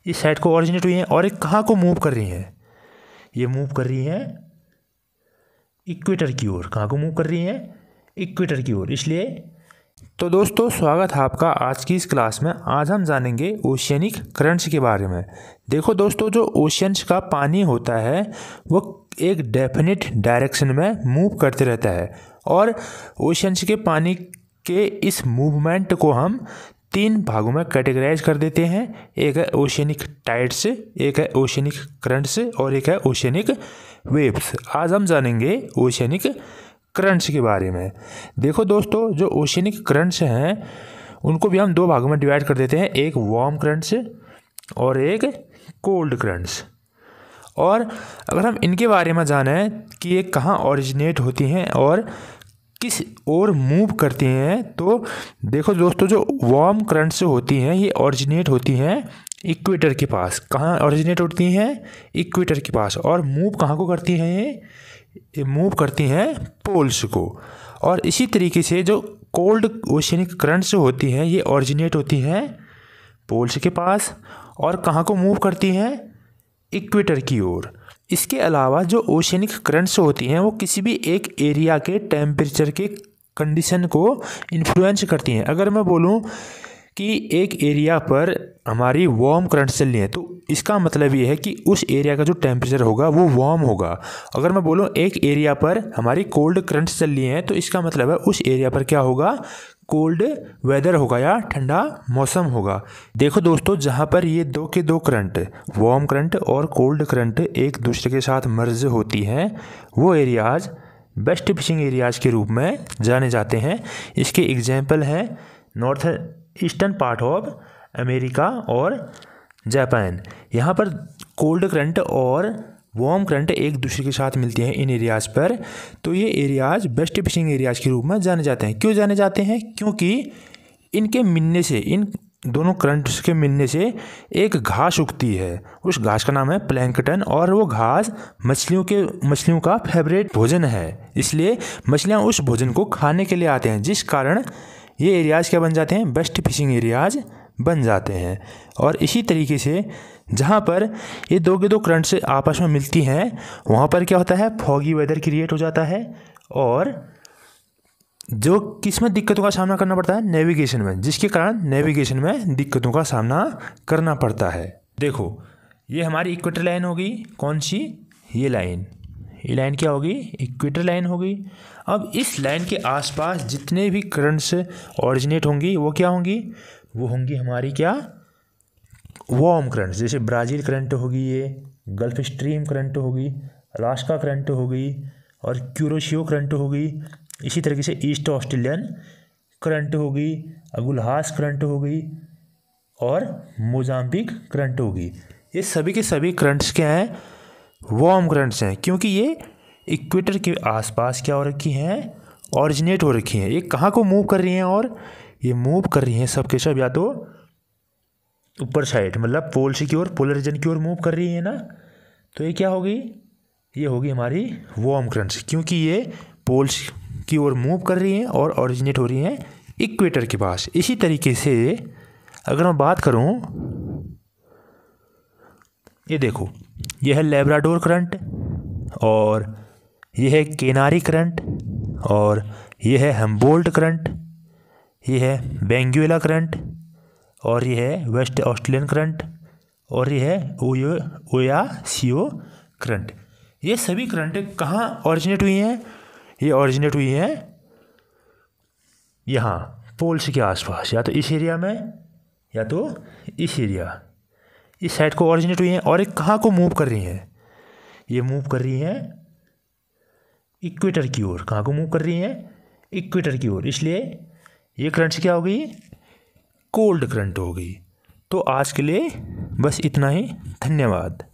इस साइड को ओरिजिनेट हुई हैं और ये कहाँ को मूव कर रही हैं, ये मूव कर रही हैं इक्वेटर की ओर। कहाँ को मूव कर रही हैं, इक्वेटर की ओर। इसलिए तो दोस्तों स्वागत है आपका आज की इस क्लास में। आज हम जानेंगे ओशियनिक करंट्स के बारे में। देखो दोस्तों, जो ओशियंस का पानी होता है वो एक डेफिनेट डायरेक्शन में मूव करते रहता है और ओशियंस के पानी के इस मूवमेंट को हम 3 भागों में कैटेगराइज कर देते हैं। एक है ओशियनिक टाइड्स, एक है ओशियनिक करंट्स और एक है ओशियनिक वेव्स। आज हम जानेंगे ओशियनिक करंट्स के बारे में। देखो दोस्तों, जो ओशियनिक करंट्स हैं उनको भी हम 2 भागों में डिवाइड कर देते हैं, एक वार्म करंट्स और एक कोल्ड करंट्स। और अगर हम इनके बारे में जानें कि ये कहाँ ओरिजिनेट होती हैं और किस ओर मूव करती हैं, तो देखो दोस्तों, जो वार्म करंट्स होती हैं ये ओरिजिनेट होती हैं इक्वेटर के पास। कहाँ ओरिजिनेट होती हैं, इक्वेटर के पास। और मूव कहाँ को करती हैं, ये मूव करती हैं पोल्स को। और इसी तरीके से जो कोल्ड ओशियनिक करंट्स होती हैं ये ओरिजिनेट होती हैं पोल्स के पास और कहाँ को मूव करती हैं, इक्वेटर की ओर। इसके अलावा जो ओशियनिक करंट्स होती हैं वो किसी भी एक एरिया के टेम्परेचर के कंडीशन को इन्फ्लुएंस करती हैं। अगर मैं बोलूँ कि एक एरिया पर हमारी वार्म करंट्स चल रही हैं तो इसका मतलब ये है कि उस एरिया का जो टेम्परेचर होगा वो वार्म होगा। अगर मैं बोलूँ एक एरिया पर हमारी कोल्ड करंट्स चल रही हैं तो इसका मतलब है उस एरिया पर क्या होगा, कोल्ड वेदर होगा या ठंडा मौसम होगा। देखो दोस्तों, जहाँ पर ये 2 के 2 करंट, वार्म करंट और कोल्ड करंट एक दूसरे के साथ मर्ज होती हैं वो एरियाज़ वेस्ट फिशिंग एरियाज़ के रूप में जाने जाते हैं। इसके एग्जाम्पल हैं north eastern part of America और जापान। यहाँ पर कोल्ड करंट और वार्म करंट एक दूसरे के साथ मिलती हैं इन एरियाज़ पर, तो ये एरियाज़ वेस्ट फिशिंग एरियाज़ के रूप में जाने जाते हैं। क्यों जाने जाते हैं, क्योंकि इनके मिलने से, इन दोनों करंट्स के मिलने से एक घास उगती है। उस घास का नाम है प्लैंकटन और वो घास मछलियों का फेवरेट भोजन है। इसलिए मछलियाँ उस भोजन को खाने के लिए आते हैं, जिस कारण ये एरियाज़ क्या बन जाते हैं, वेस्ट फिशिंग एरियाज़ बन जाते हैं। और इसी तरीके से जहाँ पर ये 2 के 2 करंट्स आपस में मिलती हैं वहाँ पर क्या होता है, फॉगी वेदर क्रिएट हो जाता है और जो किसमें दिक्कतों का सामना करना पड़ता है, नेविगेशन में, जिसके कारण नेविगेशन में दिक्कतों का सामना करना पड़ता है। देखो, ये हमारी इक्वेटर लाइन होगी, कौन सी, ये लाइन क्या होगी, इक्वेटर लाइन होगी। अब इस लाइन के आसपास जितने भी करंट्स ओरिजिनेट होंगी वो क्या होंगी, वो होंगी हमारी क्या, वार्म करंट्स। जैसे ब्राज़ील करंट होगी, ये गल्फ स्ट्रीम करंट होगी, अलास्का करंट होगी और क्यूरोशियो करंट होगी। इसी तरीके से ईस्ट ऑस्ट्रेलियन करंट होगी, अगुलहास करंट होगी और मोजाम्बिक करंट होगी। ये सभी के सभी करंट्स क्या हैं, वार्म करंट्स हैं, क्योंकि ये इक्वेटर के आसपास क्या हो रखी हैं, ओरिजिनेट हो रखी हैं। ये कहाँ को मूव कर रही हैं, और ये मूव कर रही हैं सब के सब या तो ऊपर साइड, मतलब पोल्स की ओर, पोलर रीजन की ओर मूव कर रही है ना। तो ये क्या होगी, ये होगी हमारी वार्म करंट्स, क्योंकि ये पोल्स की ओर मूव कर रही हैं और ओरिजिनेट हो रही हैं इक्वेटर के पास। इसी तरीके से अगर मैं बात करूं, ये देखो, ये है लेब्राडोर करंट और ये है केनारी करंट और ये है हम्बोल्ट करंट, ये है बेंगुएला करंट और ये है वेस्ट ऑस्ट्रेलियन करंट और ये है ओयासियो करंट। ये सभी करंट कहाँ ओरिजिनेट हुई हैं, ये ओरिजिनेट हुई हैं यहाँ पोल्स के आसपास, या तो इस एरिया में या तो इस एरिया, इस साइड को ओरिजिनेट हुई हैं। और ये कहाँ को मूव कर रही हैं, ये मूव कर रही हैं इक्वेटर की ओर। कहाँ को मूव कर रही हैं, इक्वेटर की ओर। इसलिए ये करंट्स क्या हो गई, कोल्ड करंट हो गई। तो आज के लिए बस इतना ही, धन्यवाद।